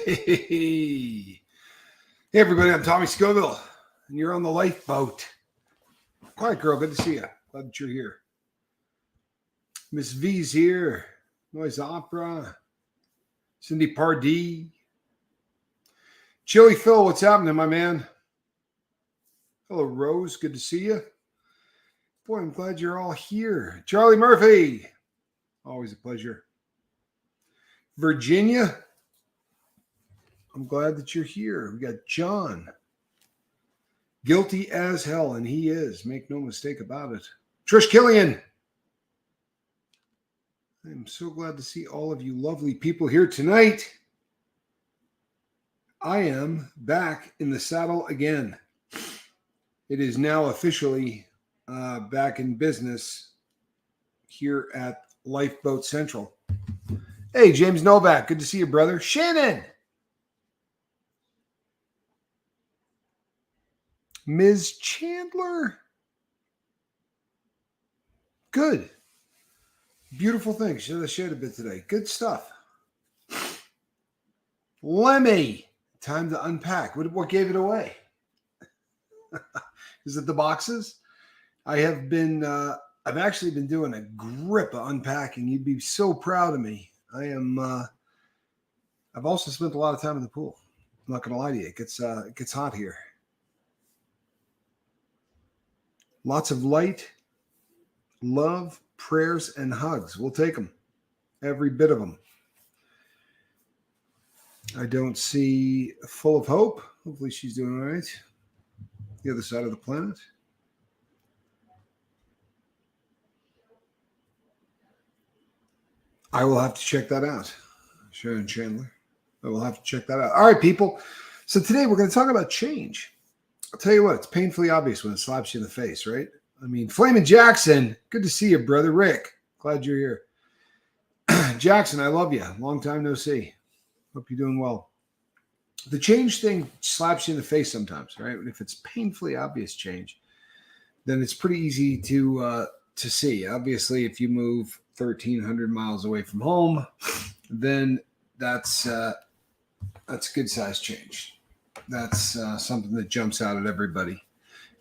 Hey, everybody, I'm Tommy Scoville, and you're on the lifeboat. Quiet girl, good to see you. Glad that you're here. Miss V's here. Noise Opera. Cindy Pardee. Chili Phil, what's happening, my man? Hello, Rose. Good to see you. Boy, I'm glad you're all here. Charlie Murphy. Always a pleasure. Virginia. I'm glad that you're here. We got John. Guilty as hell, and he is. Make no mistake about it. Trish Killian. I'm so glad to see all of you lovely people here tonight. I am back in the saddle again. It is now officially back in business here at Lifeboat Central. Hey, James Novak. Good to see you, brother. Shannon. Ms. Chandler. Good. Beautiful thing. Should have shared a bit today. Good stuff. Lemmy. Time to unpack. What gave it away? Is it the boxes? I've actually been doing a grip of unpacking. You'd be so proud of me. I've also spent a lot of time in the pool. I'm not going to lie to you. It gets hot here. Lots of light, love, prayers, and hugs. We'll take them. Every bit of them. I don't see Full of Hope. Hopefully she's doing all right. The other side of the planet. I will have to check that out. Sharon Chandler. I will have to check that out. All right, people. So today we're going to talk about change. I'll tell you what, it's painfully obvious when it slaps you in the face, right? I mean, Flamin' Jackson, good to see you, brother. Rick, glad you're here. Jackson, I love you. Long time no see. Hope you're doing well. The change thing slaps you in the face sometimes, right? If it's painfully obvious change, then it's pretty easy to see. Obviously, if you move 1,300 miles away from home, then that's a good size change. That's something that jumps out at everybody.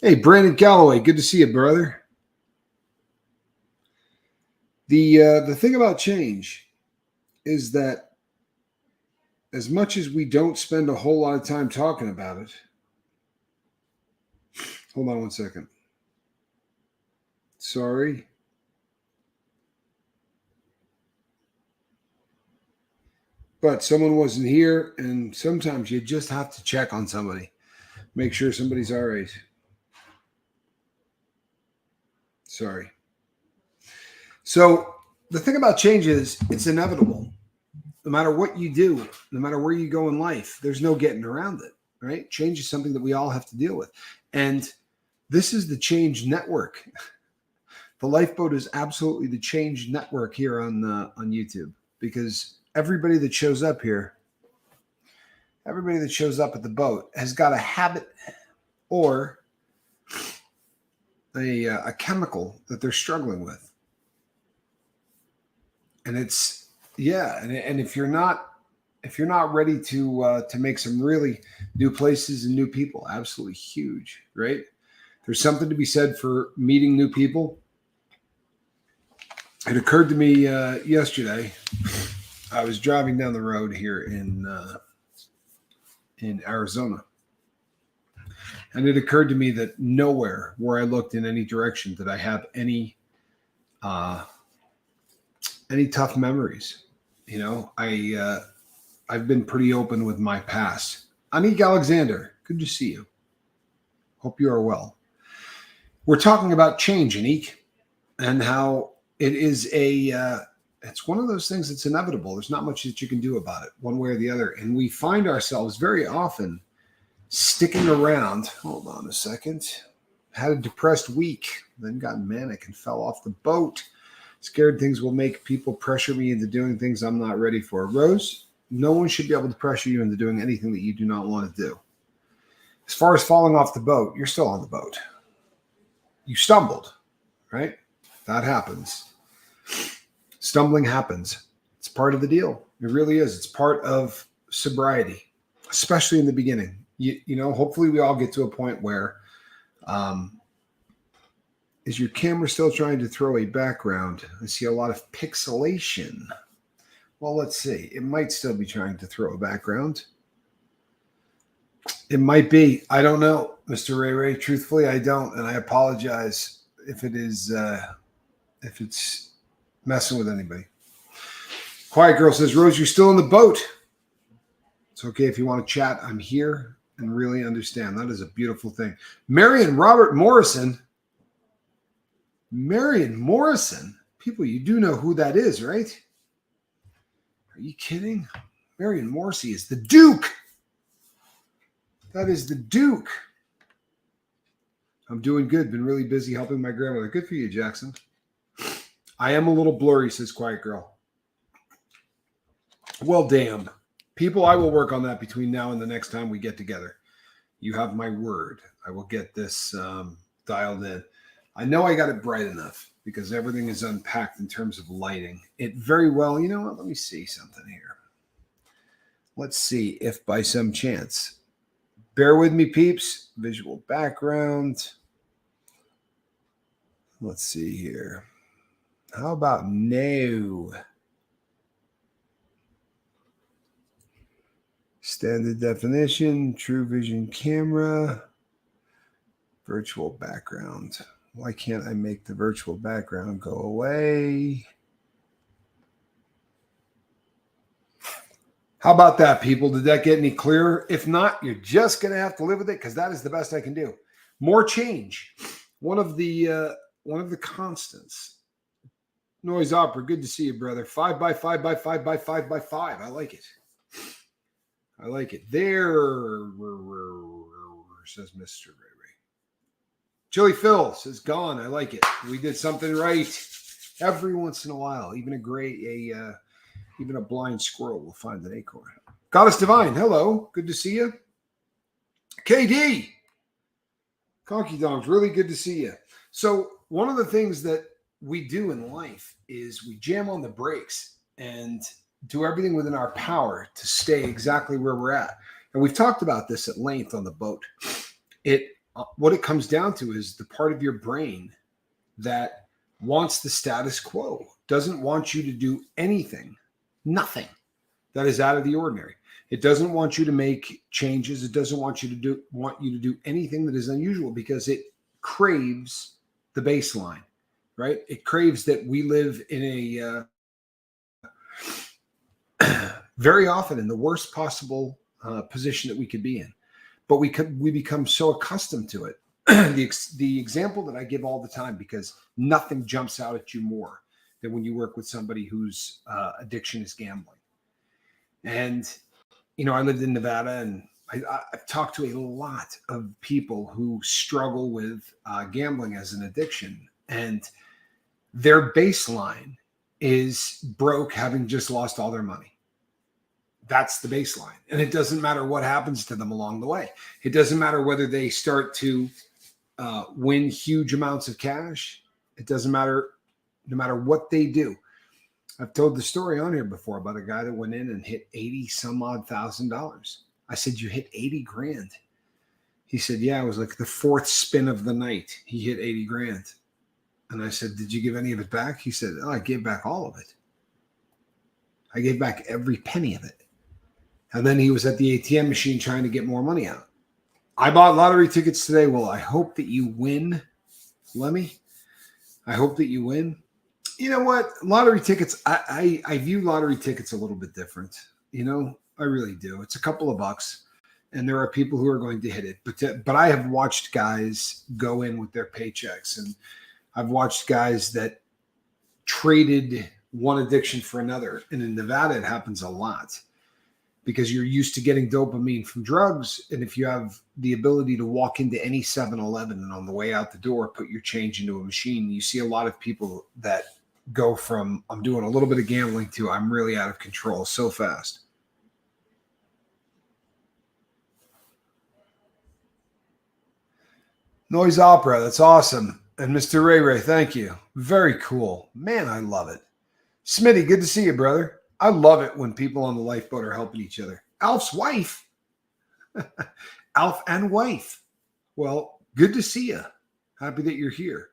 Hey, Brandon Calloway, good to see you, brother. The thing about change is that as much as we don't spend a whole lot of time talking about it, hold on one second. Sorry. But someone wasn't here, and sometimes you just have to check on somebody. Make sure somebody's all right. Sorry. So the thing about change is it's inevitable. No matter what you do, no matter where you go in life, there's no getting around it, right? Change is something that we all have to deal with. And this is the Change Network. The Lifeboat is absolutely the Change Network here on YouTube, because everybody that shows up here, everybody that shows up at the boat has got a habit or a chemical that they're struggling with. And it's, yeah. And if you're not ready to make some really new places and new people, absolutely huge, right? There's something to be said for meeting new people. It occurred to me yesterday. I was driving down the road here in Arizona, and it occurred to me that nowhere where I looked in any direction did I have any tough memories. You know, I've been pretty open with my past. Anik Alexander, good to see you. Hope you are well. We're talking about change, Anik, and how it is it's one of those things that's inevitable. There's not much that you can do about it one way or the other. And we find ourselves very often sticking around. Hold on a second. Had a depressed week, then got manic and fell off the boat. Scared things will make people pressure me into doing things I'm not ready for. Rose, no one should be able to pressure you into doing anything that you do not want to do. As far as falling off the boat, you're still on the boat. You stumbled, right? That happens. Stumbling happens. It's part of the deal. It really is. It's part of sobriety, especially in the beginning. You know, hopefully we all get to a point where, is your camera still trying to throw a background? I see a lot of pixelation. Well, let's see. It might still be trying to throw a background. It might be. I don't know, Mr. Ray Ray. Truthfully, I don't, and I apologize if it is if it's messing with anybody. Quiet Girl says, Rose, you're still in the boat. It's okay if you want to chat. I'm here and really understand. That is a beautiful thing. Marion Robert Morrison. Marion Morrison. People, you do know who that is, right? Are you kidding? Marion Morrissey is the Duke. That is the Duke. I'm doing good. Been really busy helping my grandmother. Good for you, Jackson. I am a little blurry, says Quiet Girl. Well, damn. People, I will work on that between now and the next time we get together. You have my word. I will get this dialed in. I know I got it bright enough because everything is unpacked in terms of lighting. It very well, you know what? Let me see something here. Let's see if by some chance. Bear with me, peeps. Visual background. Let's see here. How about no? Standard definition, true vision camera, virtual background. Why can't I make the virtual background go away? How about that, people? Did that get any clearer? If not, you're just going to have to live with it because that is the best I can do. More change. One of the constants. Noise Opera, good to see you, brother. 5 by 5 by 5 by 5 by 5. I like it. I like it. There, says Mr. Ray Ray. Chili Phil says, gone. I like it. We did something right. Every once in a while, even a blind squirrel will find an acorn. Goddess Divine, hello. Good to see you. KD. Conky Dongs, really good to see you. So one of the things that we do in life is we jam on the brakes and do everything within our power to stay exactly where we're at. And we've talked about this at length on the boat. What it comes down to is the part of your brain that wants the status quo, doesn't want you to do anything, nothing that is out of the ordinary. It doesn't want you to make changes. It doesn't want you to do anything that is unusual because it craves the baseline, right? It craves that we live in a very often in the worst possible position that we could be in, but we become so accustomed to it. The example that I give all the time, because nothing jumps out at you more than when you work with somebody whose addiction is gambling. And you know, I lived in Nevada, and I've talked to a lot of people who struggle with gambling as an addiction, and their baseline is broke, having just lost all their money. That's the baseline. And it doesn't matter what happens to them along the way. It doesn't matter whether they start to win huge amounts of cash. It doesn't matter, no matter what they do. I've told the story on here before about a guy that went in and hit 80 some odd $1,000. I said, you hit 80 grand. He said, yeah, it was like the fourth spin of the night. He hit 80 grand. And I said, did you give any of it back? He said, oh, I gave back all of it. I gave back every penny of it. And then he was at the ATM machine trying to get more money out. I bought lottery tickets today. Well, I hope that you win, Lemmy. I hope that you win. You know what? Lottery tickets, I view lottery tickets a little bit different. You know, I really do. It's a couple of bucks, and there are people who are going to hit it. But I have watched guys go in with their paychecks, and I've watched guys that traded one addiction for another. And in Nevada, it happens a lot because you're used to getting dopamine from drugs. And if you have the ability to walk into any 7-Eleven and on the way out the door, put your change into a machine, you see a lot of people that go from I'm doing a little bit of gambling to I'm really out of control so fast. Noise Opera, that's awesome. And Mr. Ray Ray, thank you. Very cool. Man, I love it. Smitty, good to see you, brother. I love it when people on the lifeboat are helping each other. Alf's wife. Alf and wife. Well, good to see you. Happy that you're here.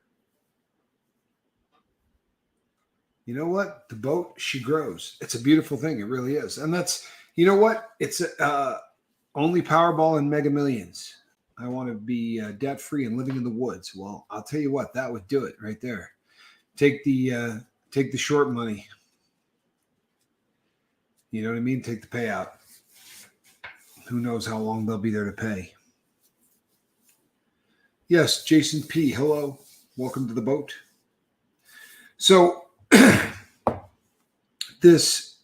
You know what? The boat, she grows. It's a beautiful thing. It really is. And that's, you know what? It's only Powerball and Mega Millions. I want to be debt free and living in the woods. Well, I'll tell you what, that would do it right there. Take the short money. You know what I mean? Take the payout. Who knows how long they'll be there to pay. Yes, Jason P. Hello. Welcome to the boat. So this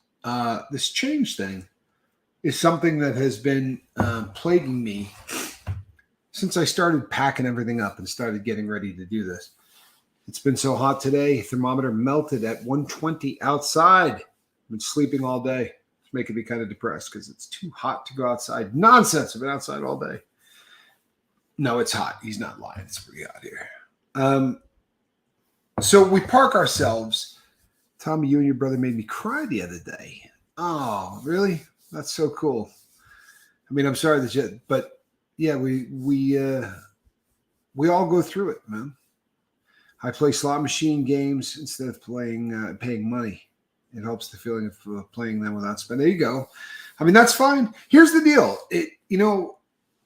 change thing is something that has been plaguing me since I started packing everything up and started getting ready to do this. It's been so hot today. Thermometer melted at 120 outside. I've been sleeping all day. It's making me kind of depressed because it's too hot to go outside. Nonsense. I've been outside all day. No, it's hot. He's not lying. It's pretty hot here. So we park ourselves. Tommy, you and your brother made me cry the other day. Oh, really? That's so cool. I mean, I'm sorry that you, but yeah, we all go through it, man. I play slot machine games instead of paying money. It helps the feeling of playing them without spending. There you go. I mean, that's fine. Here's the deal.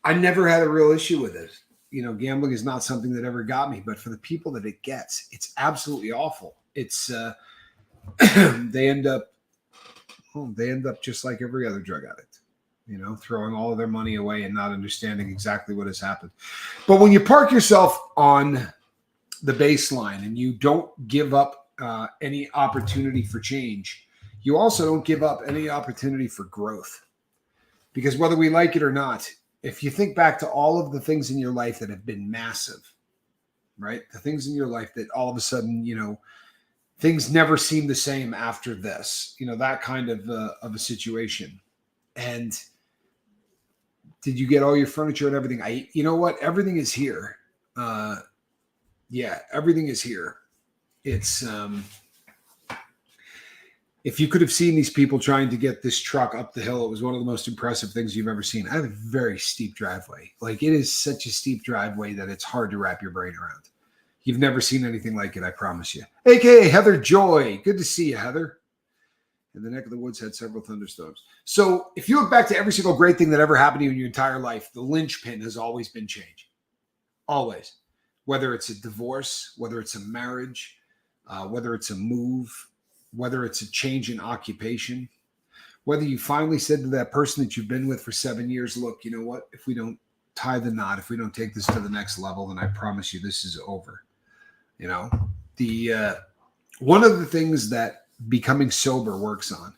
I never had a real issue with it. Gambling is not something that ever got me, but for the people that it gets, it's absolutely awful. It's they end up just like every other drug addict, throwing all of their money away and not understanding exactly what has happened. But when you park yourself on the baseline and you don't give up any opportunity for change, you also don't give up any opportunity for growth. Because whether we like it or not, if you think back to all of the things in your life that have been massive, right? The things in your life that all of a sudden, things never seem the same after this, that kind of a situation. And did you get all your furniture and everything? You know what? Everything is here. Yeah, everything is here. It's, if you could have seen these people trying to get this truck up the hill, it was one of the most impressive things you've ever seen. I have a very steep driveway. Like, it is such a steep driveway that it's hard to wrap your brain around. You've never seen anything like it, I promise you. AKA Heather Joy. Good to see you, Heather. And the neck of the woods had several thunderstorms. So if you look back to every single great thing that ever happened to you in your entire life, the linchpin has always been change. Always. Whether it's a divorce, whether it's a marriage, whether it's a move, whether it's a change in occupation, whether you finally said to that person that you've been with for 7 years, look, you know what? If we don't tie the knot, if we don't take this to the next level, then I promise you this is over. One of the things that becoming sober works on,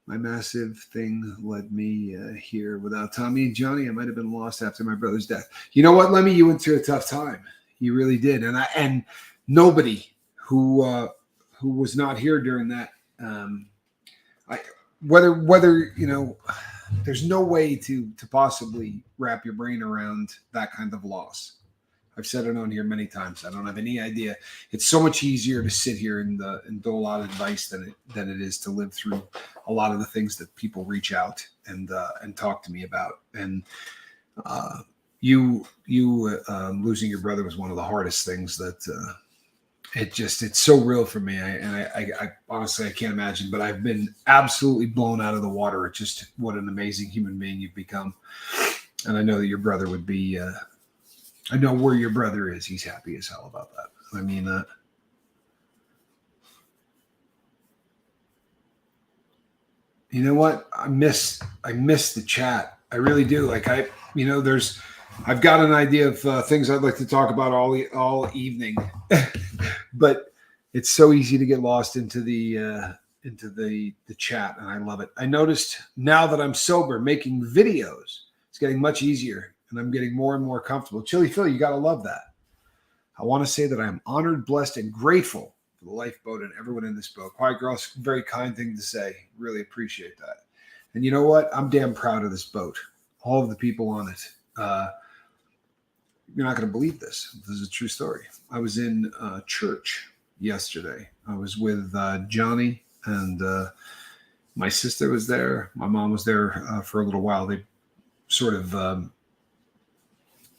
my massive thing led me here without Tommy and Johnny. I might have been lost after my brother's death. You know what, Lemmy? You went through a tough time. You really did. And nobody who was not here during that, whether there's no way to possibly wrap your brain around that kind of loss. I've said it on here many times. I don't have any idea. It's so much easier to sit here and do a lot of advice than it is to live through a lot of the things that people reach out and talk to me about. And you losing your brother was one of the hardest things that it's so real for me. I honestly, I can't imagine, but I've been absolutely blown out of the water at just what an amazing human being you've become. And I know that your brother would be, I know where your brother is. He's happy as hell about that. I mean, you know what? I miss the chat. I really do. Like I've got an idea of things I'd like to talk about all evening, but it's so easy to get lost into the chat, and I love it. I noticed now that I'm sober, making videos, it's getting much easier, and I'm getting more and more comfortable. Chili Phil, you got to love that. I want to say that I'm honored, blessed, and grateful for the lifeboat and everyone in this boat. Quiet Girl, very kind thing to say. Really appreciate that. And you know what? I'm damn proud of this boat. All of the people on it. You're not going to believe this. This is a true story. I was in church yesterday. I was with Johnny and My sister was there. My mom was there for a little while. They sort of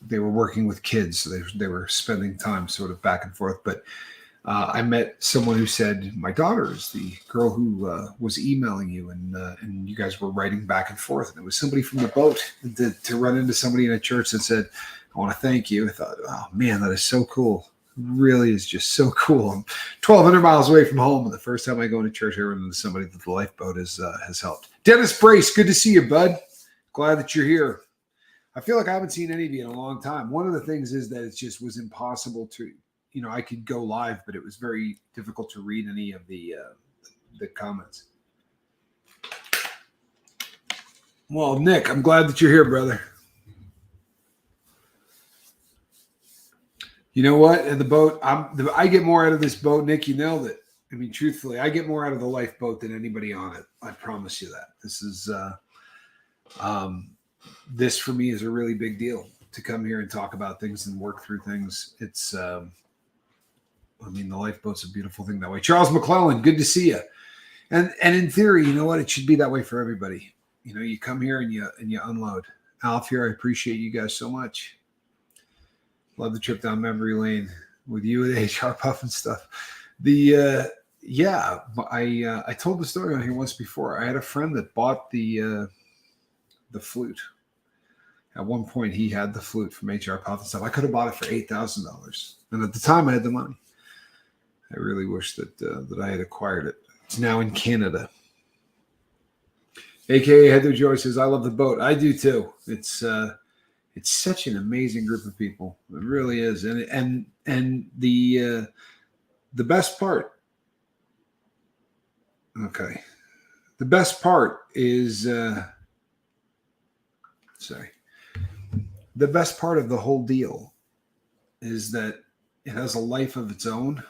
they were working with kids, so they were spending time sort of back and forth. But I met someone who said, "My daughter is the girl who was emailing you, and you guys were writing back and forth." And it was somebody from the boat. To run into somebody in a church that said, "I want to thank you." I thought, "Oh man, that is so cool." It really is just so cool. I'm 1,200 miles away from home, and the first time I go into church, I run into somebody that the lifeboat has helped. Dennis Brace, good to see you, bud. Glad that you're here. I feel like I haven't seen any of you in a long time. One of the things is that it just was impossible to, I could go live, but it was very difficult to read any of the comments. Well, Nick, I'm glad that you're here, brother. You know what? In the boat, I get more out of this boat. Nick, you nailed it. I mean, truthfully, I get more out of the lifeboat than anybody on it. I promise you that. This is, this for me is a really big deal to come here and talk about things and work through things. It's, I mean, the lifeboat's a beautiful thing that way. Charles McClellan, good to see you. And in theory, you know what? It should be that way for everybody. You come here and you unload. Alf here, I appreciate you guys so much. Love the trip down memory lane with you and HR Puff and stuff. I told the story on here once before. I had a friend that bought the flute. At one point, he had the flute from HR Puff and stuff. I could have bought it for $8,000, and at the time, I had the money. I really wish that I had acquired it. It's now in Canada. AKA Heather Joy says, "I love the boat." I do too. It's such an amazing group of people. It really is, and the best part. Okay, the best part is the best part of the whole deal is that it has a life of its own.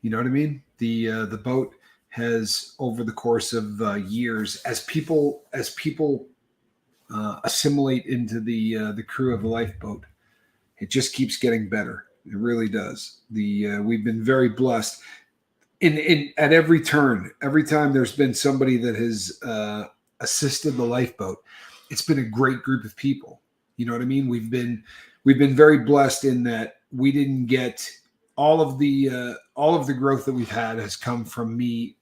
You know what I mean? The boat has, over the course of years, as people assimilate into the crew of the lifeboat, it just keeps getting better. It really does. We've been very blessed in at every turn. Every time there's been somebody that has assisted the lifeboat, it's been a great group of people. You know what I mean? We've been very blessed in that we didn't get all of the growth that we've had has come from me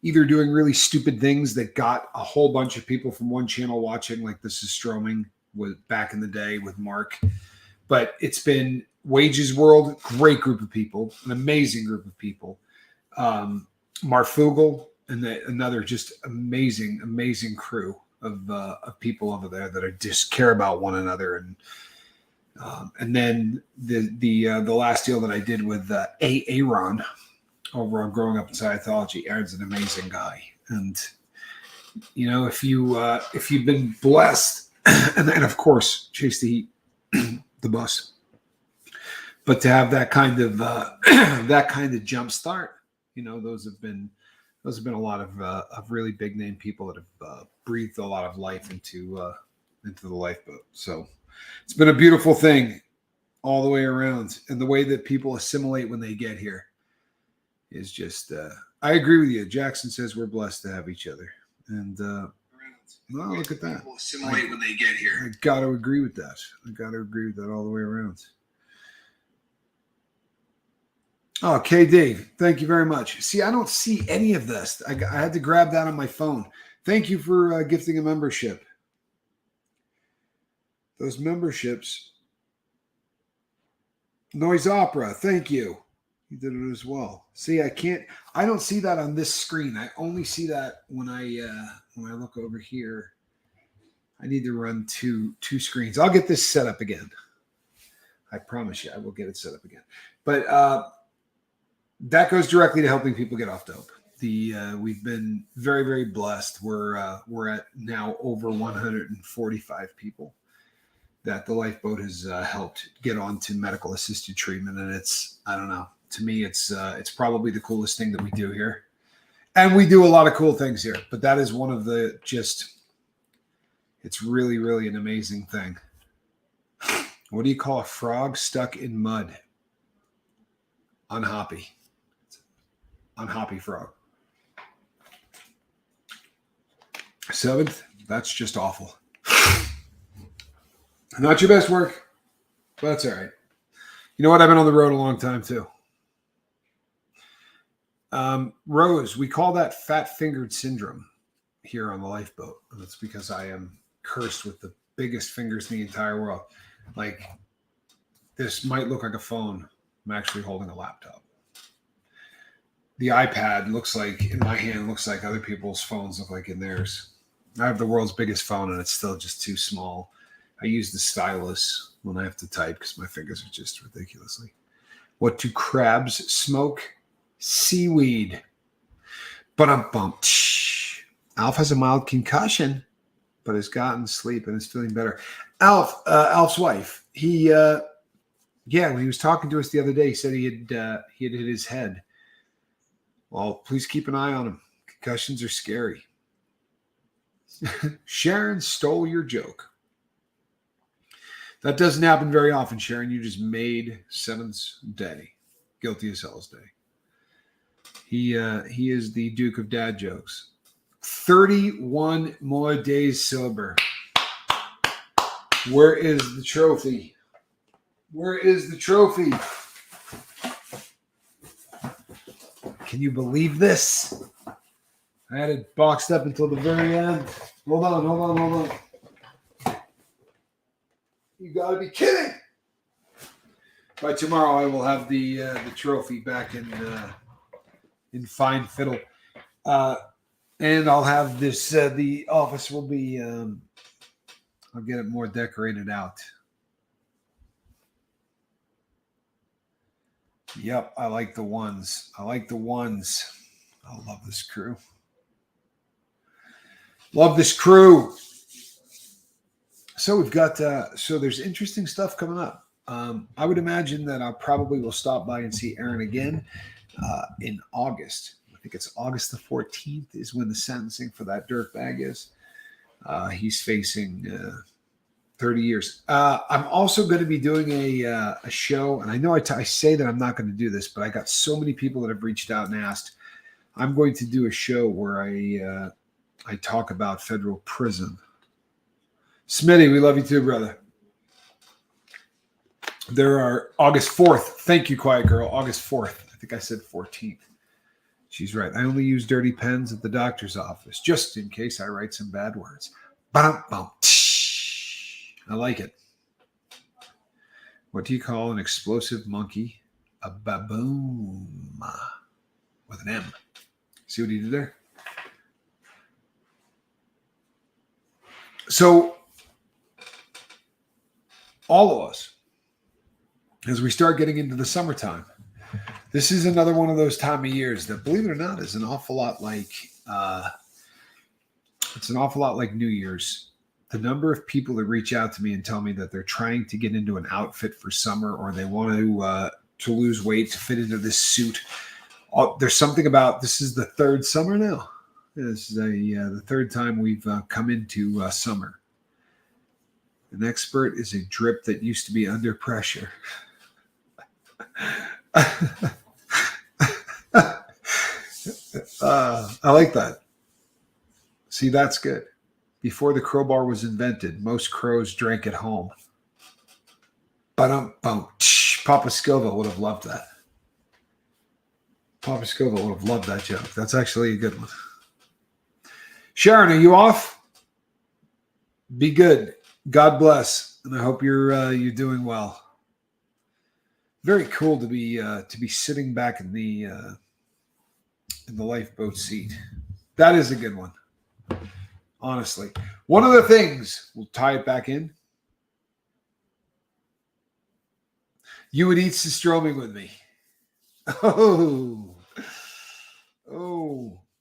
either doing really stupid things that got a whole bunch of people from one channel watching, like This Is Stroming with back in the day with Mark. But it's been Wages World, great group of people, an amazing group of people. Marfugel and another just amazing crew of people over there that are just care about one another. And then the last deal that I did with Aaron over on Growing Up in Scientology. Aaron's an amazing guy, and if you've been blessed, and then of course Chase the Heat, the bus, but to have that kind of jump start, those have been a lot of really big name people that have breathed a lot of life into the lifeboat. So it's been a beautiful thing all the way around, and the way that people assimilate when they get here is just. I agree with you. Jackson says we're blessed to have each other, and well, look at that. People assimilate when they get here. I got to agree with that. All the way around. Oh, KD, thank you very much. See, I don't see any of this. I had to grab that on my phone. Thank you for gifting a membership. Those memberships. Noise Opera, thank you. You did it as well. See, I don't see that on this screen. I only see that when I look over here. I need to run two screens. I'll get this set up again. I promise you, I will get it set up again. But that goes directly to helping people get off dope. We've been very, very blessed. We're at now over 145 people that the lifeboat has helped get onto medical assisted treatment, and it's, I don't know. To me, it's probably the coolest thing that we do here, and we do a lot of cool things here. But that is one of the it's really, really an amazing thing. What do you call a frog stuck in mud? Unhappy frog. 7th, that's just awful. Not your best work, but that's all right. You know what? I've been on the road a long time too. Rose, we call that fat-fingered syndrome here on the lifeboat. And that's because I am cursed with the biggest fingers in the entire world. Like, this might look like a phone. I'm actually holding a laptop. The iPad looks like, in my hand, looks like other people's phones look like in theirs. I have the world's biggest phone, and it's still just too small. I use the stylus when I have to type because my fingers are just ridiculously. What do crabs smoke? Seaweed. But Alf has a mild concussion, but has gotten sleep and is feeling better. Alf's wife, when he was talking to us the other day, he said he had hit his head. Well, please keep an eye on him. Concussions are scary. Sharon stole your joke. That doesn't happen very often, Sharon. You just made Seventh's day. Guilty as hell's day. He is the Duke of Dad jokes. 31 more days sober. Where is the trophy? Where is the trophy? Can you believe this? I had it boxed up until the very end. Hold on. You gotta be kidding! By tomorrow, I will have the trophy back in fine fiddle, and I'll have this. The office will be. I'll get it more decorated out. Yep, I like the ones. I love this crew. Love this crew. So we've got, so there's interesting stuff coming up. I would imagine that I probably will stop by and see Aaron again in August. I think it's August the 14th is when the sentencing for that dirtbag is. He's facing 30 years. I'm also going to be doing a show, and I know I say that I'm not going to do this, but I got so many people that have reached out and asked. I'm going to do a show where I talk about federal prison. Smitty, we love you too, brother. There are August 4th. Thank you, Quiet Girl. August 4th. I think I said 14th. She's right. I only use dirty pens at the doctor's office, just in case I write some bad words. I like it. What do you call an explosive monkey? A baboon with an M. See what he did there? So, all of us, as we start getting into the summertime, this is another one of those time of years that, believe it or not, is an awful lot like it's an awful lot like New Year's. The number of people that reach out to me and tell me that they're trying to get into an outfit for summer, or they want to lose weight to fit into this suit. There's something about this is the third summer now. This is the third time we've come into summer. An expert is a drip that used to be under pressure. I like that. See, that's good. Before the crowbar was invented, most crows drank at home. Papa Scoville would have loved that. Papa Scoville would have loved that joke. That's actually a good one. Sharon, are you off? Be good. God bless, and I hope you're doing well. Very cool to be sitting back in the lifeboat seat. That is a good one. Honestly, one of the things, we'll tie it back in. You would eat Sistroming with me. Oh,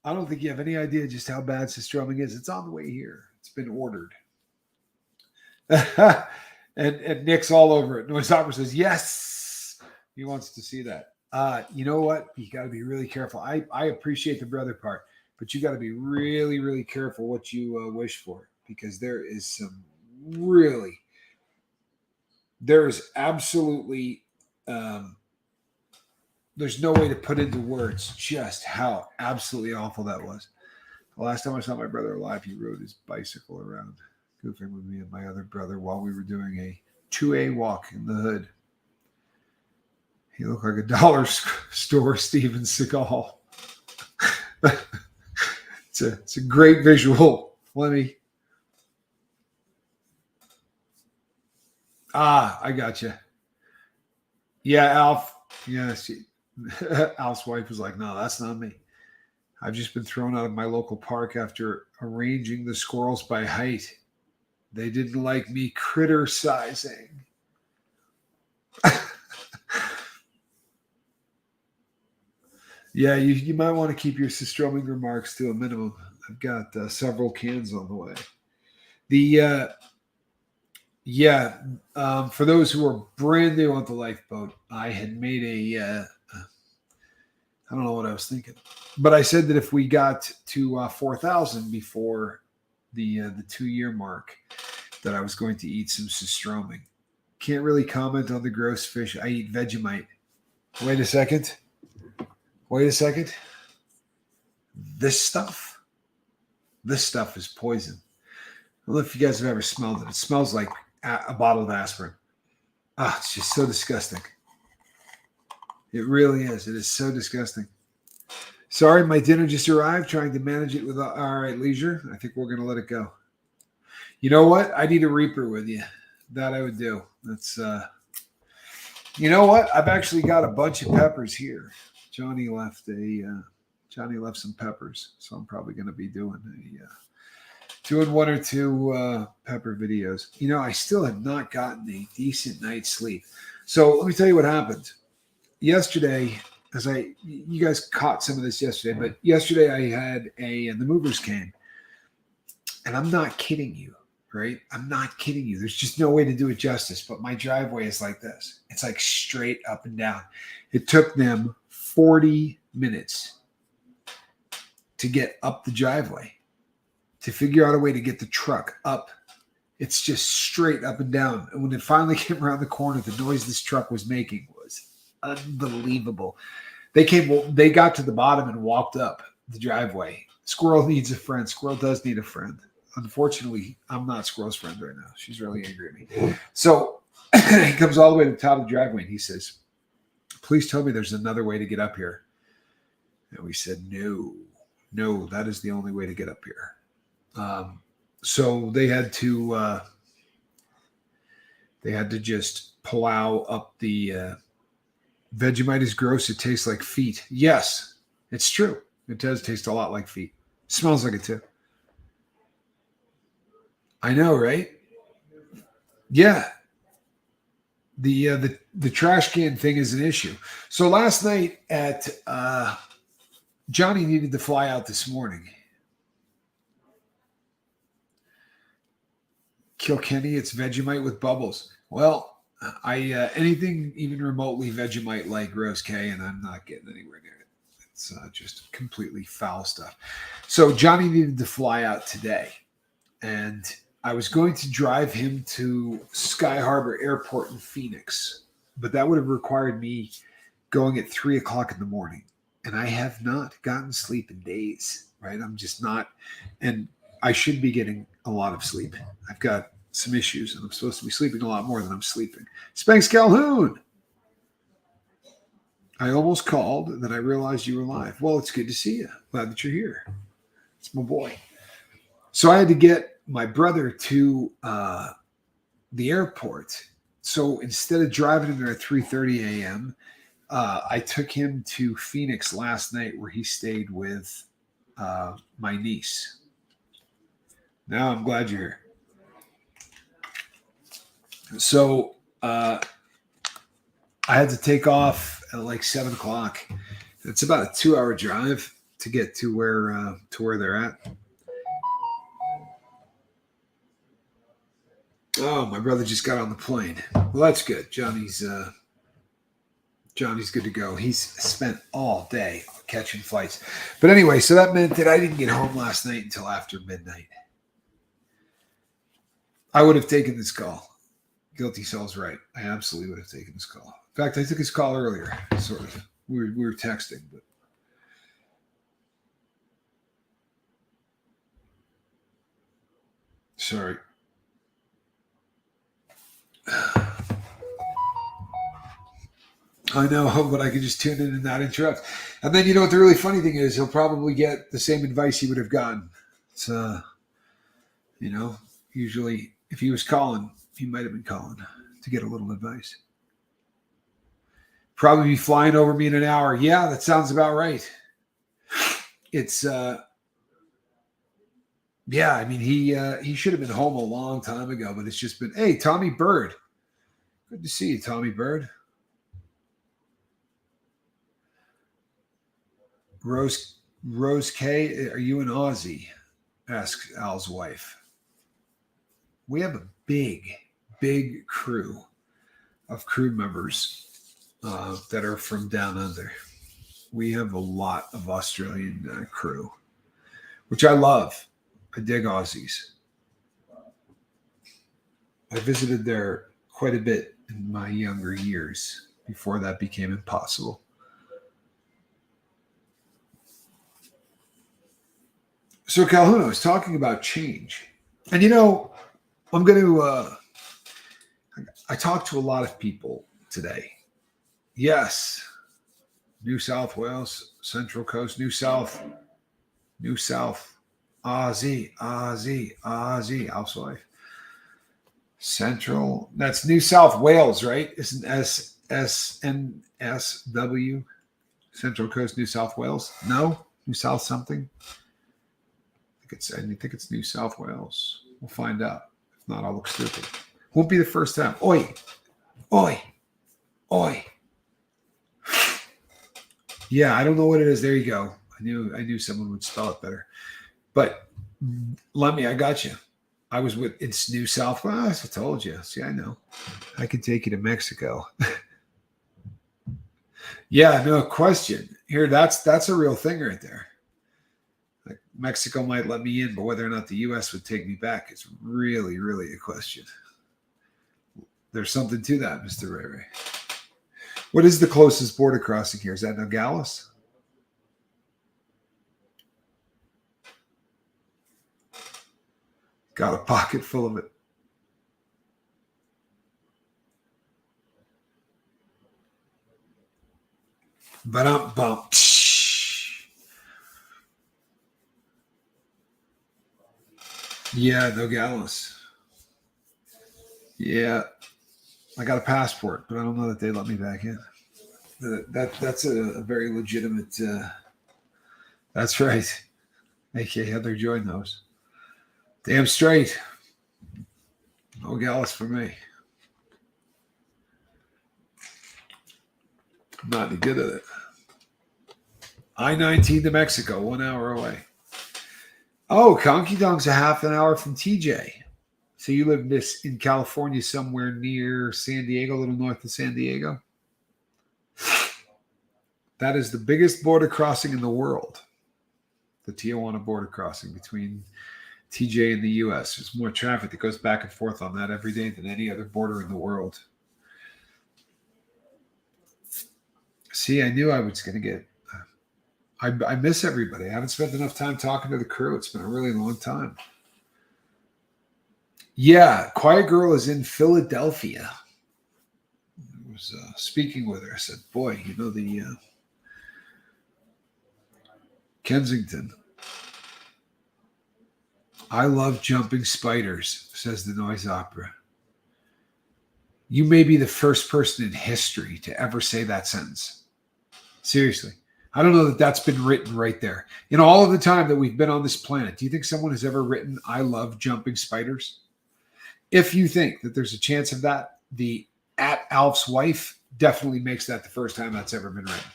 I don't think you have any idea just how bad Sistroming is. It's on the way here. It's been ordered. and Nick's all over it. Noise Opera says, yes, he wants to see that. You know what? You got to be really careful. I appreciate the brother part, but you got to be really, really careful what you wish for, because there is absolutely, there's no way to put into words just how absolutely awful that was. The last time I saw my brother alive, he rode his bicycle around, goofing with me and my other brother while we were doing a 2A walk in the hood. He looked like a dollar store Steven Seagal. It's a great visual. Let me. I got you. Yeah, Alf. Yeah, Alf's wife was like, "No, that's not me. I've just been thrown out of my local park after arranging the squirrels by height. They didn't like me criticizing." Yeah, you might want to keep your Sistroming remarks to a minimum. I've got several cans on the way. The Yeah, for those who are brand new on the lifeboat, I had made I don't know what I was thinking, but I said that if we got to 4,000 before the 2 year mark, that I was going to eat some Sistroming. Can't really comment on the gross fish. I eat Vegemite. Wait a second. Wait a second. This stuff. This stuff is poison. I don't know if you guys have ever smelled it. It smells like a bottle of aspirin. It's just so disgusting. It really is. It is so disgusting. Sorry, my dinner just arrived. Trying to manage it with all right leisure. I think we're going to let it go. You know what? I need a Reaper with you. That I would do. That's. You know what? I've actually got a bunch of peppers here. Johnny left some peppers, so I'm probably going to be doing one or two pepper videos. You know, I still have not gotten a decent night's sleep. So let me tell you what happened. Yesterday, you guys caught some of this yesterday, but yesterday I had the movers came, and I'm not kidding you, right? I'm not kidding you. There's just no way to do it justice, but my driveway is like this. It's like straight up and down. It took them 40 minutes to get up the driveway, to figure out a way to get the truck up. It's just straight up and down. And when it finally came around the corner, the noise this truck was making was unbelievable. They got to the bottom and walked up the driveway. Squirrel needs a friend. Squirrel does need a friend. Unfortunately, I'm not Squirrel's friend right now. She's really angry at me. So he comes all the way to the top of the driveway and he says, "Please tell me there's another way to get up here." And we said, no, that is the only way to get up here. So they had to just plow up the Vegemite is gross. It tastes like feet. Yes, it's true. It does taste a lot like feet. Smells like it too. I know, right? Yeah. The trash can thing is an issue. So last night at Johnny needed to fly out this morning. Kilkenny, it's Vegemite with bubbles. Well, I anything even remotely Vegemite like Rose K, and I'm not getting anywhere near it. It's just completely foul stuff. So Johnny needed to fly out today, and I was going to drive him to Sky Harbor Airport in Phoenix, but that would have required me going at 3:00 in the morning, and I have not gotten sleep in days. Right, I'm just not, and I should be getting a lot of sleep. I've got some issues, and I'm supposed to be sleeping a lot more than I'm sleeping. Spanx Calhoun, I almost called, and then I realized you were live. Well, it's good to see you. Glad that you're here. It's my boy. So I had to get my brother to the airport. So instead of driving him there at 3:30 a.m., I took him to Phoenix last night, where he stayed with my niece. Now I'm glad you're here. So I had to take off at like 7:00. It's about a 2-hour drive to get to where they're at. Oh, my brother just got on the plane. Well, that's good. Johnny's good to go. He's spent all day catching flights. But anyway, so that meant that I didn't get home last night until after midnight. I would have taken this call. Guilty Soul's right. I absolutely would have taken this call. In fact, I took his call earlier, sort of. We were texting, but Sorry. I know, but I could just tune in and not interrupt. And then you know what the really funny thing is? He'll probably get the same advice he would have gotten. It's you know, usually if he was calling, he might have been calling to get a little advice. Probably be flying over me in an hour. Yeah, that sounds about right. It's yeah, I mean he should have been home a long time ago, but it's just been hey, Tommy Bird. Good to see you, Tommy Bird. Rose K, are you an Aussie? Asks Al's wife. We have a big crew of crew members that are from down under. We have a lot of Australian crew, which I love. I dig Aussies. I visited there quite a bit in my younger years before that became impossible. So Calhoun, I was talking about change. And you know, I'm going to, I talked to a lot of people today. Yes, New South Wales, Central Coast, New South, Aussie, housewife. Central, that's New South Wales, right? Isn't SNSW, Central Coast, New South Wales? No? New South something? I think it's New South Wales. We'll find out. If not, I'll look stupid. Won't be the first time. Oi, oi, oi. Yeah, I don't know what it is. There you go. I knew someone would spell it better. But I got you. I was with it's New South Wales. I told you. See, I know. I can take you to Mexico. Yeah, no question. Here, that's a real thing right there. Like Mexico might let me in, but whether or not the U.S. would take me back is really, really a question. There's something to that, Mr. Ray Ray. What is the closest border crossing here? Is that Nogales? Got a pocket full of it. Bump. Yeah, Nogales. Yeah, I got a passport, but I don't know that they let me back in. That's a very legitimate. That's right. AK Heather Joy knows. Damn straight. Nogales for me. Not any good at it. I-19 to Mexico, 1 hour away. Oh, Conky Donk's a half an hour from TJ. So you live in California, somewhere near San Diego, a little north of San Diego. That is the biggest border crossing in the world. The Tijuana border crossing between TJ and the U.S. There's more traffic that goes back and forth on that every day than any other border in the world. See, I knew I was going to get. I miss everybody. I haven't spent enough time talking to the crew. It's been a really long time. Yeah, Quiet Girl is in Philadelphia. I was speaking with her. I said, boy, you know the Kensington. I love jumping spiders, says the noise opera. You may be the first person in history to ever say that sentence. Seriously. I don't know that that's been written right there. In all of the time that we've been on this planet, do you think someone has ever written, I love jumping spiders? If you think that there's a chance of that, the at Alf's wife definitely makes that the first time that's ever been written.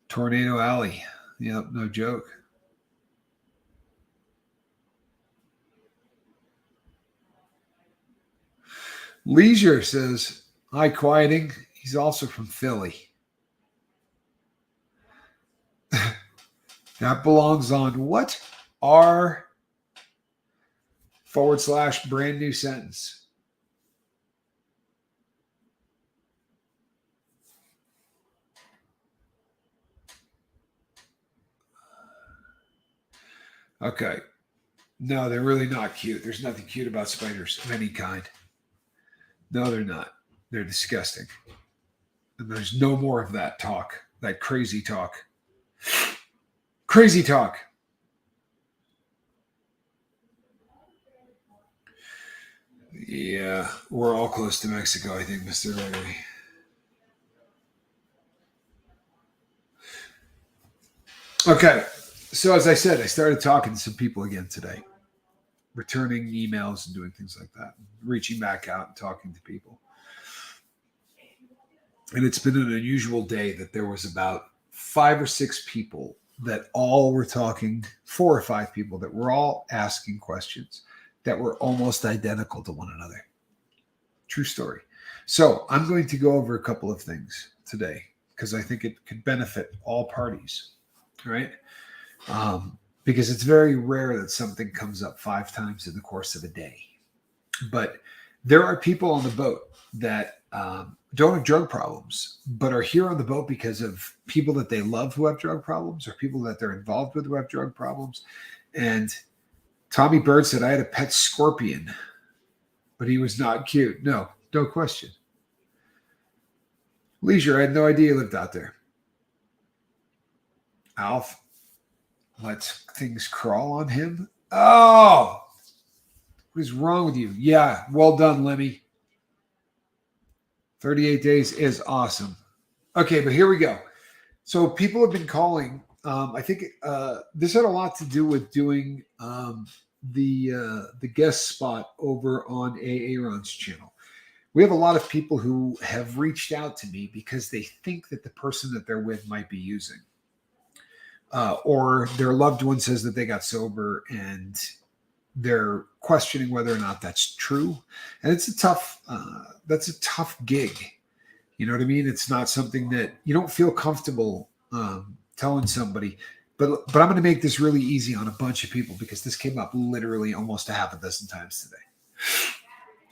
Tornado Alley. Yep, no joke. Leisure says, hi, quieting. He's also from Philly. That belongs on what? R / brand new sentence. Okay. No, they're really not cute. There's nothing cute about spiders of any kind. No, they're not. They're disgusting. And there's no more of that talk, that crazy talk. Crazy talk. Yeah, we're all close to Mexico, I think, Mr. Gregory. Okay, so as I said, I started talking to some people again today, returning emails and doing things like that, reaching back out and talking to people. And it's been an unusual day that there was about 5 or 6 people that all were talking, 4 or 5 people that were all asking questions that were almost identical to one another. True story. So I'm going to go over a couple of things today because I think it could benefit all parties, right? Because it's very rare that something comes up 5 times in the course of a day. But there are people on the boat that don't have drug problems, but are here on the boat because of people that they love who have drug problems or people that they're involved with who have drug problems. And Tommy Bird said, I had a pet scorpion, but he was not cute. No question. Leisure, I had no idea you lived out there. Alf lets things crawl on him. Oh, what is wrong with you? Yeah, well done, Lemmy. 38 days is awesome. Okay, but here we go. So people have been calling. I think this had a lot to do with doing the guest spot over on Aaron's channel. We have a lot of people who have reached out to me because they think that the person that they're with might be using. Or their loved one says that they got sober and they're questioning whether or not that's true. And it's that's a tough gig. You know what I mean? It's not something that you don't feel comfortable telling somebody. But I'm going to make this really easy on a bunch of people because this came up literally almost a half a dozen times today.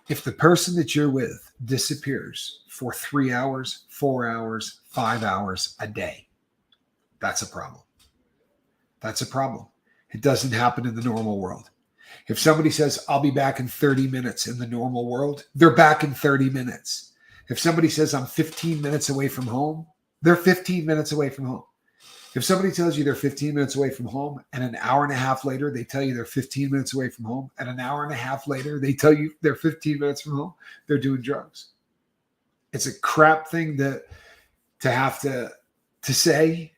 If the person that you're with disappears for 3 hours, 4 hours, 5 hours a day, that's a problem. That's a problem. It doesn't happen in the normal world. If somebody says, I'll be back in 30 minutes in the normal world, they're back in 30 minutes. If somebody says, I'm 15 minutes away from home, they're 15 minutes away from home. If somebody tells you they're 15 minutes away from home and an hour and a half later, they tell you they're 15 minutes away from home, and an hour and a half later, they tell you they're 15 minutes from home, they're doing drugs. It's a crap thing to have to say.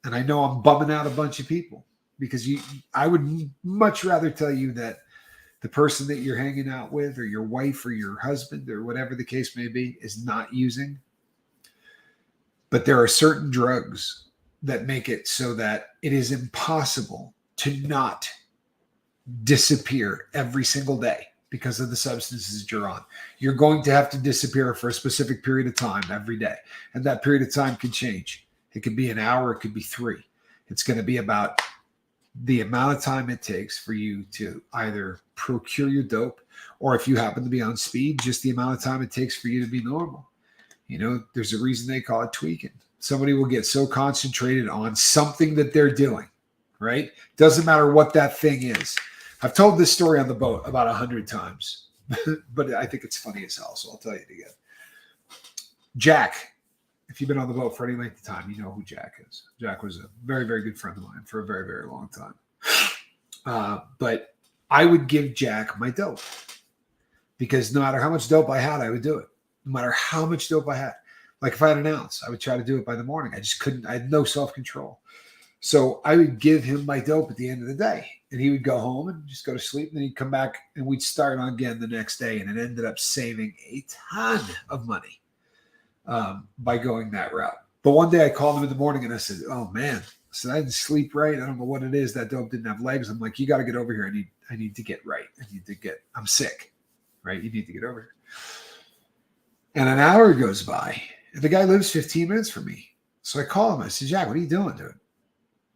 And I know I'm bumming out a bunch of people because I would much rather tell you that the person that you're hanging out with or your wife or your husband or whatever the case may be is not using. But there are certain drugs that make it so that it is impossible to not disappear every single day because of the substances that you're on. You're going to have to disappear for a specific period of time every day. And that period of time can change. It could be an hour. It could be 3. It's going to be about the amount of time it takes for you to either procure your dope, or if you happen to be on speed, just the amount of time it takes for you to be normal. You know, there's a reason they call it tweaking. Somebody will get so concentrated on something that they're doing, right? Doesn't matter what that thing is. I've told this story on the boat about 100 times, but I think it's funny as hell, so I'll tell you it again. Jack. If you've been on the boat for any length of time, you know who Jack is. Jack was a very, very good friend of mine for a very, very long time. But I would give Jack my dope because no matter how much dope I had, I would do it. No matter how much dope I had. Like if I had an ounce, I would try to do it by the morning. I just couldn't. I had no self-control. So I would give him my dope at the end of the day. And he would go home and just go to sleep. And then he'd come back and we'd start on again the next day. And it ended up saving a ton of money. By going that route. But one day I called him in the morning and I said, oh man, I didn't sleep right. I don't know what it is. That dope didn't have legs. I'm like, you got to get over here. I need to get right. I'm sick, right? You need to get over here. And an hour goes by and the guy lives 15 minutes from me. So I call him. I said, Jack, what are you doing, dude?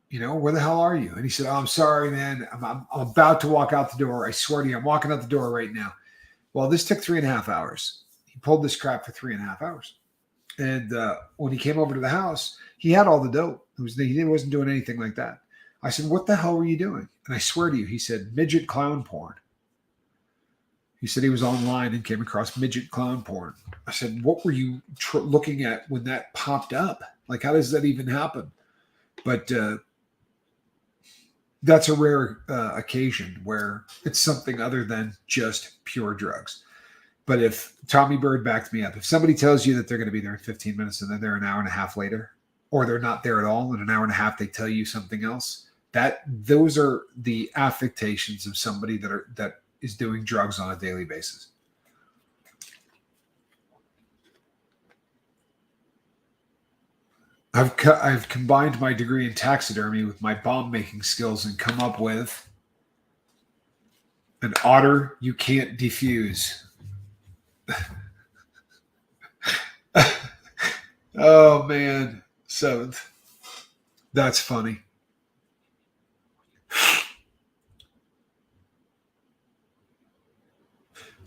You know, where the hell are you? And he said, oh, I'm sorry, man. I'm about to walk out the door. I swear to you, I'm walking out the door right now. Well, this took 3.5 hours. He pulled this crap for 3.5 hours. And when he came over to the house, he had all the dope. He wasn't doing anything like that. I said, what the hell were you doing? And I swear to you, he said, midget clown porn. He said he was online and came across midget clown porn. I said, what were you looking at when that popped up? Like, how does that even happen? But that's a rare occasion where it's something other than just pure drugs. But if Tommy Bird backed me up, if somebody tells you that they're going to be there in 15 minutes and then they're an hour and a half later, or they're not there at all, in an hour and a half they tell you something else, those are the affectations of somebody that is doing drugs on a daily basis. I've combined my degree in taxidermy with my bomb making skills and come up with an otter you can't defuse. Oh man, 7th. That's funny.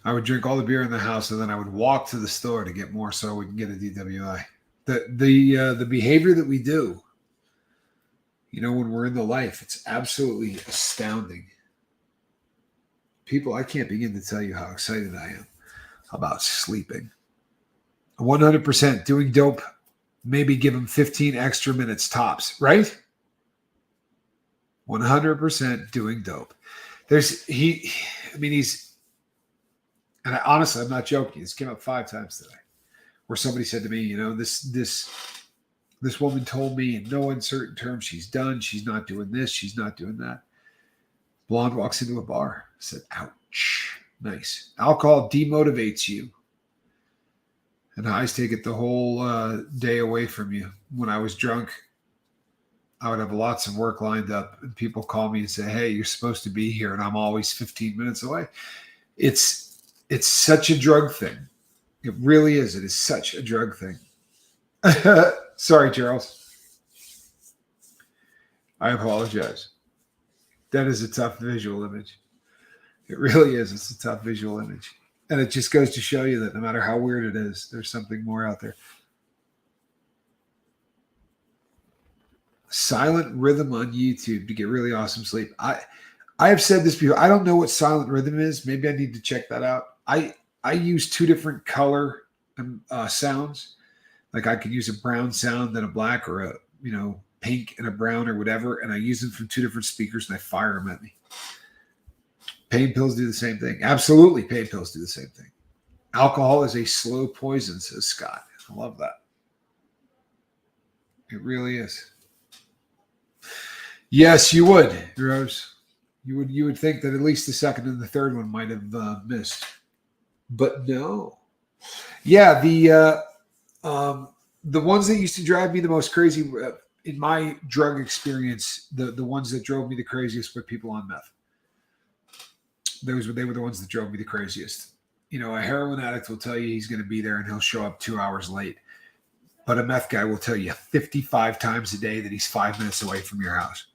I would drink all the beer in the house and then I would walk to the store to get more so we can get a DWI. The behavior that we do, when we're in the life, it's absolutely astounding. People, I can't begin to tell you how excited I am about sleeping. 100% doing dope. Maybe give him 15 extra minutes tops, right? 100% doing dope. And honestly, I'm not joking. This came up 5 times today, where somebody said to me, this woman told me in no uncertain terms she's done. She's not doing this. She's not doing that. Blonde walks into a bar. Said, ouch. Nice. Alcohol demotivates you. And highs take it the whole day away from you. When I was drunk, I would have lots of work lined up. And people call me and say, hey, you're supposed to be here. And I'm always 15 minutes away. It's such a drug thing. It really is. It is such a drug thing. Sorry, Charles. I apologize. That is a tough visual image. It really is. It's a tough visual image. And it just goes to show you that no matter how weird it is, there's something more out there. Silent rhythm on YouTube to get really awesome sleep. I have said this before. I don't know what silent rhythm is. Maybe I need to check that out. I use 2 different color sounds. Like I could use a brown sound, then a black, or a pink and a brown or whatever. And I use them from 2 different speakers and I fire them at me. Pain pills do the same thing. Absolutely, pain pills do the same thing. Alcohol is a slow poison, says Scott. I love that. It really is. Yes, you would, Rose. You would think that at least the second and the third one might have missed, but no. Yeah, the ones that used to drive me the most crazy in my drug experience, the ones that drove me the craziest were people on meth. They were the ones that drove me the craziest. A heroin addict will tell you he's going to be there and he'll show up 2 hours late. But a meth guy will tell you 55 times a day that he's 5 minutes away from your house.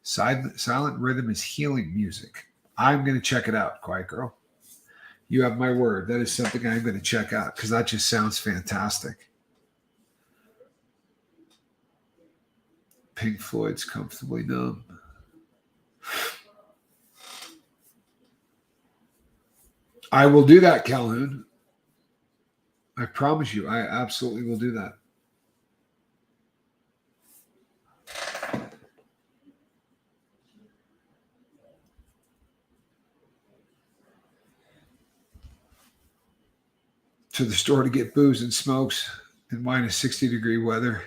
Silent rhythm is healing music. I'm going to check it out, Quiet Girl. You have my word. That is something I'm going to check out because that just sounds fantastic. Pink Floyd's Comfortably Numb. I will do that, Calhoun. I promise you, I absolutely will do that. To the store to get booze and smokes in minus 60-degree weather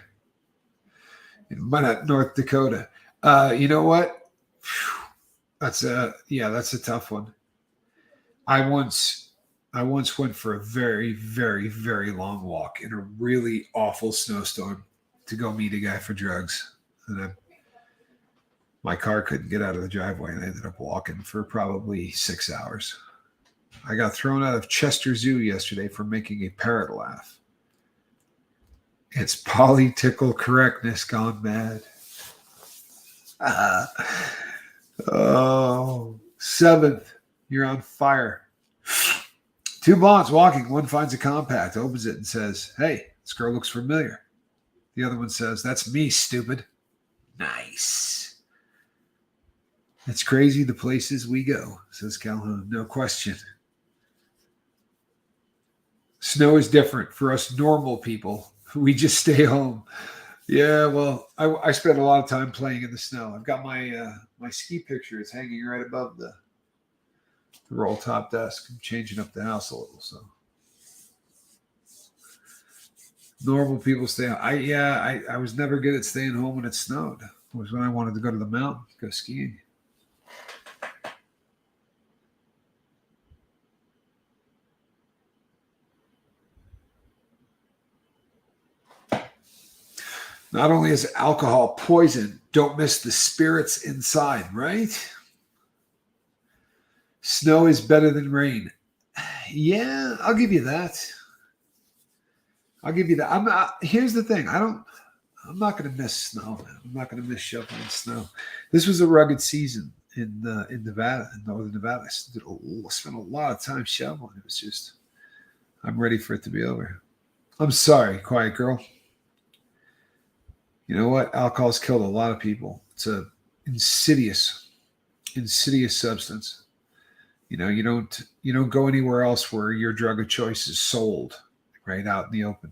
in North Dakota. You know what? That's a tough one. I once went for a very, very, very long walk in a really awful snowstorm to go meet a guy for drugs. And my car couldn't get out of the driveway, and I ended up walking for probably 6 hours. I got thrown out of Chester Zoo yesterday for making a parrot laugh. It's political correctness gone mad. 7th, you're on fire. 2 blondes walking. One finds a compact, opens it, and says, hey, this girl looks familiar. The other one says, that's me, stupid. Nice. It's crazy the places we go, says Calhoun. No question. Snow is different for us normal people. We just stay home. Yeah, well, I spend a lot of time playing in the snow. I've got my ski picture. It's hanging right above the roll top desk. I'm changing up the house a little, so normal people stay home. I was never good at staying home when it snowed. It was when I wanted to go to the mountain, go skiing. Not only is alcohol poison, don't miss the spirits inside, right? Snow is better than rain. Yeah, I'll give you that. I'll give you that. I'm not, here's the thing. I'm not going to miss snow, man. I'm not going to miss shoveling snow. This was a rugged season in Nevada, in northern Nevada. I spent a lot of time shoveling. It was just, I'm ready for it to be over. I'm sorry, quiet girl. You know what? Alcohol's killed a lot of people. It's a insidious, insidious substance. You don't go anywhere else where your drug of choice is sold right out in the open.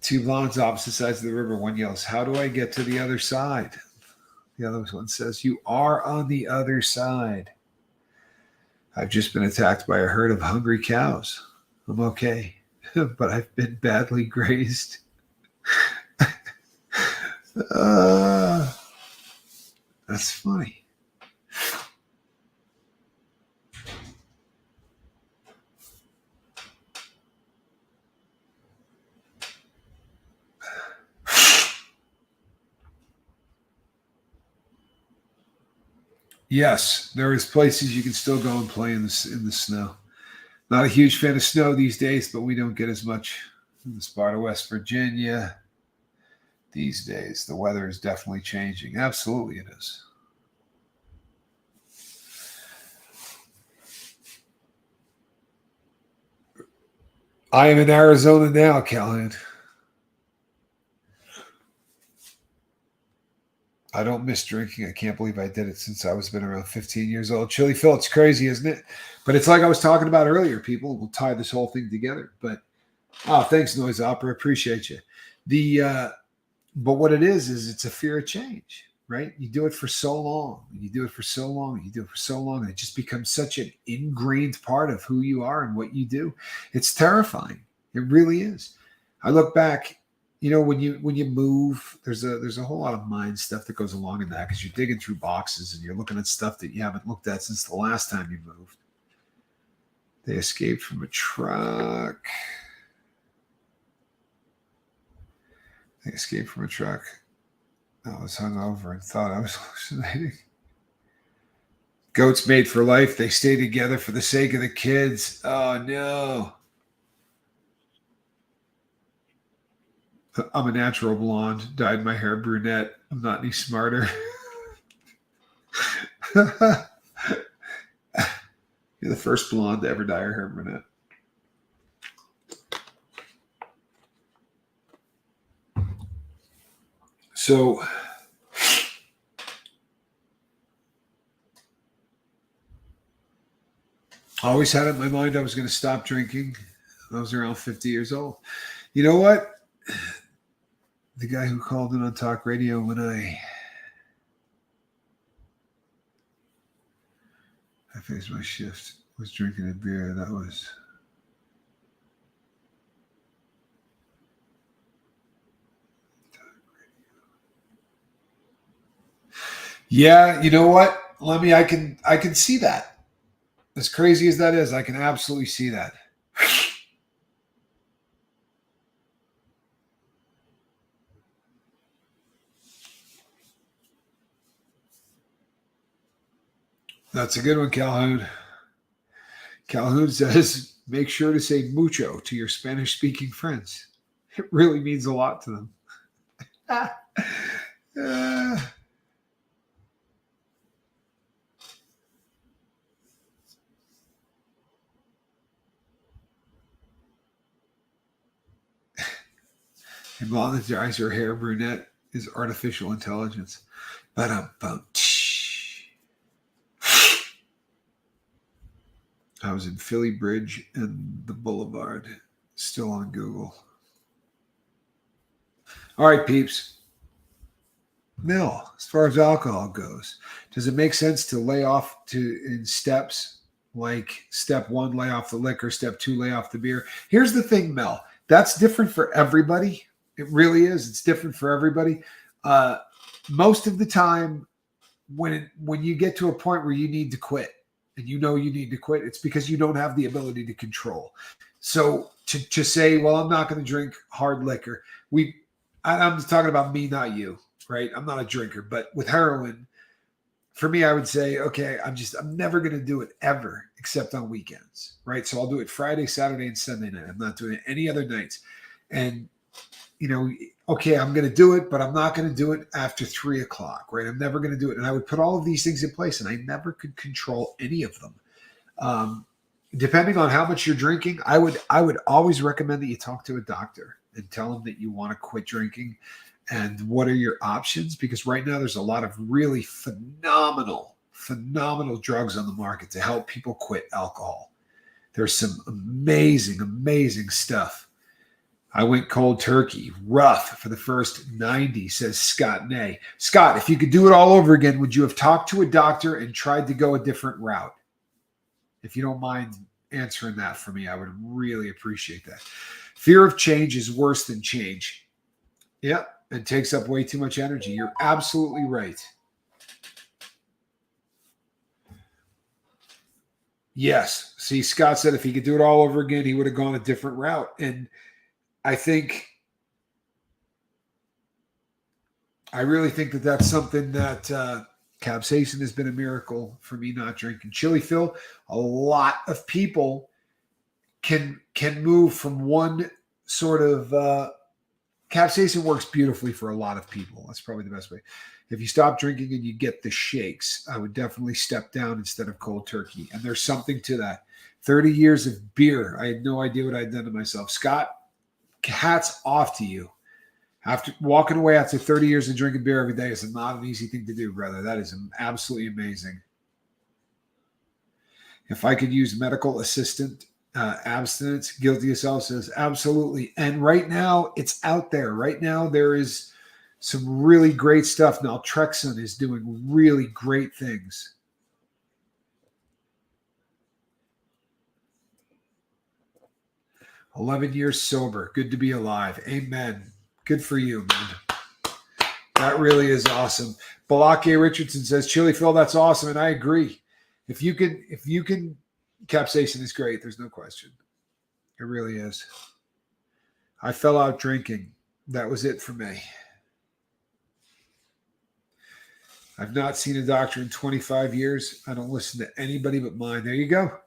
Two blondes opposite sides of the river. One yells, "How do I get to the other side?" The other one says, "You are on the other side." I've just been attacked by a herd of hungry cows. I'm okay, but I've been badly grazed. uh, that's funny. Yes, there is places you can still go and play in the snow. Not a huge fan of snow these days, but we don't get as much in this part of West Virginia these days. The weather is definitely changing. Absolutely, it is. I am in Arizona now, Callahan. I don't miss drinking. I can't believe I did it since I was been around 15 years old. Chili Phil, it's crazy, isn't it? But it's like I was talking about earlier. People will tie this whole thing together. But thanks, Noise Opera. Appreciate you. The but what it is it's a fear of change, right? You do it for so long, and you do it for so long, and you do it for so long, and it just becomes such an ingrained part of who you are and what you do. It's terrifying. It really is. I look back, when you move, there's a whole lot of mind stuff that goes along in that because you're digging through boxes and you're looking at stuff that you haven't looked at since the last time you moved. They escaped from a truck. They escaped from a truck. I was hungover and thought I was hallucinating. Goats made for life. They stay together for the sake of the kids. Oh, no. I'm a natural blonde. Dyed my hair brunette. I'm not any smarter. You're the first blonde to ever dye her hair brunette. So, I always had it in my mind I was going to stop drinking when I was around 50 years old. You know what? The guy who called in on talk radio when I finished my shift was drinking a beer. That was... Yeah, you know what, Lemmy, I can see that. As crazy as that is, I can absolutely see that. That's a good one, Calhoun. Calhoun says, make sure to say mucho to your Spanish-speaking friends. It really means a lot to them. uh, And blonde that dyes her hair brunette is artificial intelligence. But I was in Philly Bridge and the Boulevard, still on Google. All right, peeps. Mel, as far as alcohol goes, does it make sense to lay off in steps? Like step one, lay off the liquor. Step two, lay off the beer. Here's the thing, Mel. That's different for everybody. It really is. It's different for everybody. Most of the time, when you get to a point where you need to quit, and you know you need to quit, it's because you don't have the ability to control. So to say, well, I'm not going to drink hard liquor. I'm talking about me, not you, right? I'm not a drinker, but with heroin, for me, I would say, okay, I'm never going to do it ever except on weekends, right? So I'll do it Friday, Saturday, and Sunday night. I'm not doing it any other nights. And, okay, I'm going to do it, but I'm not going to do it after 3:00, right? I'm never going to do it. And I would put all of these things in place, and I never could control any of them. Depending on how much you're drinking, I would always recommend that you talk to a doctor and tell them that you want to quit drinking and what are your options, because right now there's a lot of really phenomenal drugs on the market to help people quit alcohol. There's some amazing stuff. I went cold turkey, rough for the first 90, says Scott Nay. Scott, if you could do it all over again, would you have talked to a doctor and tried to go a different route? If you don't mind answering that for me, I would really appreciate that. Fear of change is worse than change. Yeah, it takes up way too much energy. You're absolutely right. Yes. See, Scott said if he could do it all over again, he would have gone a different route. And I really think that that's something that capsaicin has been a miracle for me not drinking. Chili Phil, a lot of people can move from one sort of capsaicin works beautifully for a lot of people. That's probably the best way. If you stop drinking and you get the shakes, I would definitely step down instead of cold turkey. And there's something to that. 30 years of beer. I had no idea what I'd done to myself. Scott, hats off to you. After walking away after 30 years of drinking beer every day is not an easy thing to do, brother. That is absolutely amazing. If I could use medical assistant abstinence, Guilty as Self says absolutely. And right now it's out there. Right now there is some really great stuff. Naltrexone is doing really great things. "11 years sober. Good to be alive." Amen. Good for you, man. That really is awesome. Balake Richardson says, "Chili Phil, that's awesome." And I agree. If you can, capsaicin is great. There's no question. It really is. I fell out drinking. That was it for me. I've not seen a doctor in 25 years. I don't listen to anybody but mine. There you go.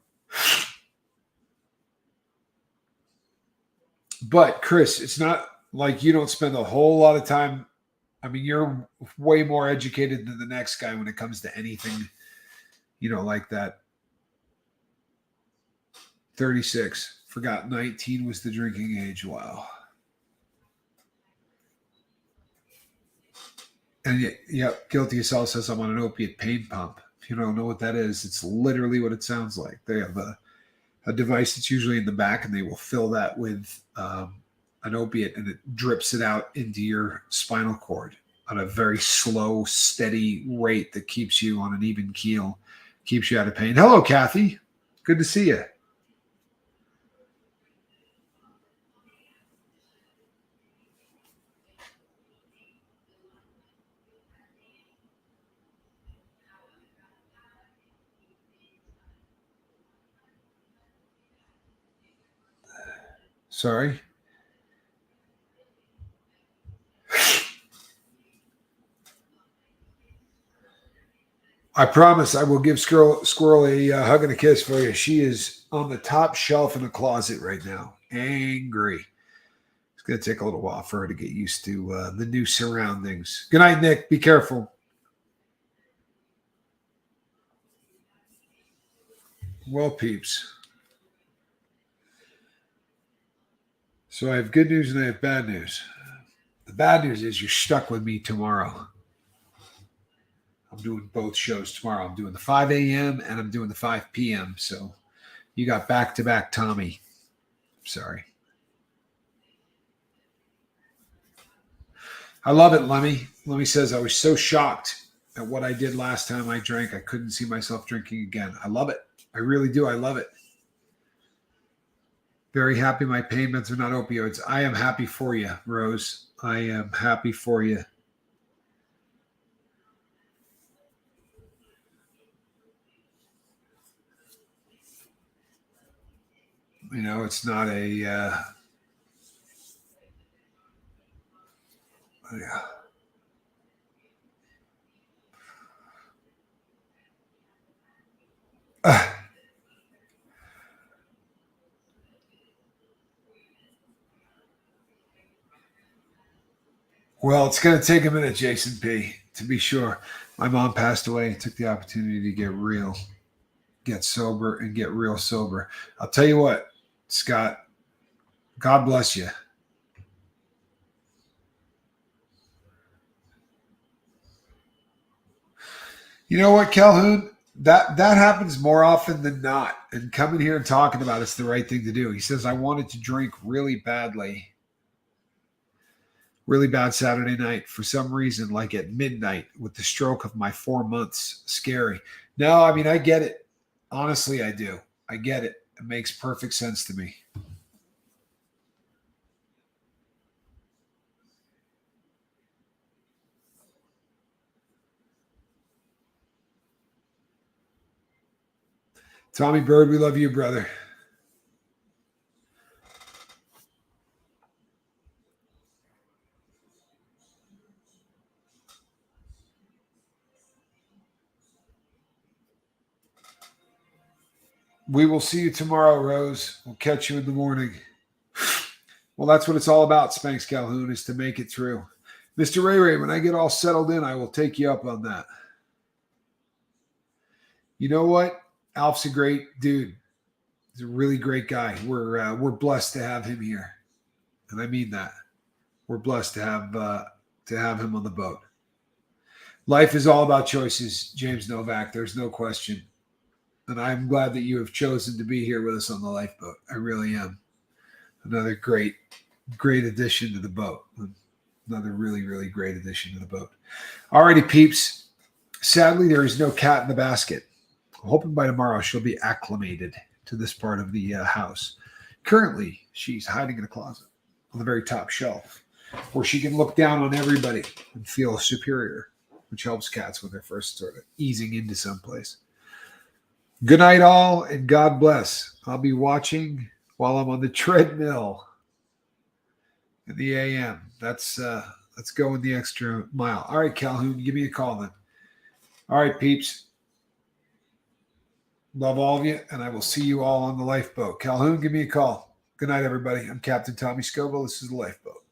But Chris, it's not like you don't spend a whole lot of time. I mean, you're way more educated than the next guy when it comes to anything, like that. 36. Forgot 19 was the drinking age. Wow. And yep, Guilty as Self says I'm on an opiate pain pump. If you don't know what that is, it's literally what it sounds like. They have a device that's usually in the back, and they will fill that with an opiate, and it drips it out into your spinal cord on a very slow, steady rate that keeps you on an even keel, keeps you out of pain. Hello, Kathy. Good to see you. Sorry. I promise I will give Squirrel a hug and a kiss for you. She is on the top shelf in the closet right now, angry. It's going to take a little while for her to get used to the new surroundings. Good night, Nick. Be careful. Well, peeps. So I have good news and I have bad news. bad news is you're stuck with me tomorrow. I'm doing both shows tomorrow. I'm doing the 5 a.m. and I'm doing the 5 p.m. So you got back-to-back Tommy. Sorry. I love it, Lemmy. Lemmy says, I was so shocked at what I did last time I drank. I couldn't see myself drinking again. I love it. I really do. I love it. Very happy my pain meds are not opioids. I am happy for you, Rose. I am happy for you. You know, it's not a... yeah. Well, it's going to take a minute, Jason P., to be sure. My mom passed away and took the opportunity to get real, get sober, and get real sober. I'll tell you what, Scott, God bless you. You know what, Calhoun? That happens more often than not. And coming here and talking about it's the right thing to do. He says, I wanted to drink really badly. Really bad Saturday night for some reason, like at midnight with the stroke of my 4 months. Scary. No, I mean, I get it. Honestly, I do. I get it. It makes perfect sense to me. Tommy Bird, we love you, brother. We will see you tomorrow, Rose. We'll catch you in the morning. Well, that's what it's all about, Spanx Calhoun, is to make it through. Mr. Ray Ray, when I get all settled in, I will take you up on that. You know what? Alf's a great dude. He's a really great guy. We're blessed to have him here, and I mean that. We're blessed to have him on the boat. Life is all about choices, James Novak. There's no question. And I'm glad that you have chosen to be here with us on the lifeboat. I really am. Another great addition to the boat. Another really, really great addition to the boat. Alrighty, peeps. Sadly, there is no cat in the basket. I'm hoping by tomorrow she'll be acclimated to this part of the house. Currently, she's hiding in a closet on the very top shelf where she can look down on everybody and feel superior, which helps cats when they're first sort of easing into someplace. Good night, all, and God bless. I'll be watching while I'm on the treadmill in the AM. That's going the extra mile. All right, Calhoun, give me a call then. All right, peeps. Love all of you, and I will see you all on the lifeboat. Calhoun, give me a call. Good night, everybody. I'm Captain Tommy Scoville. This is the lifeboat.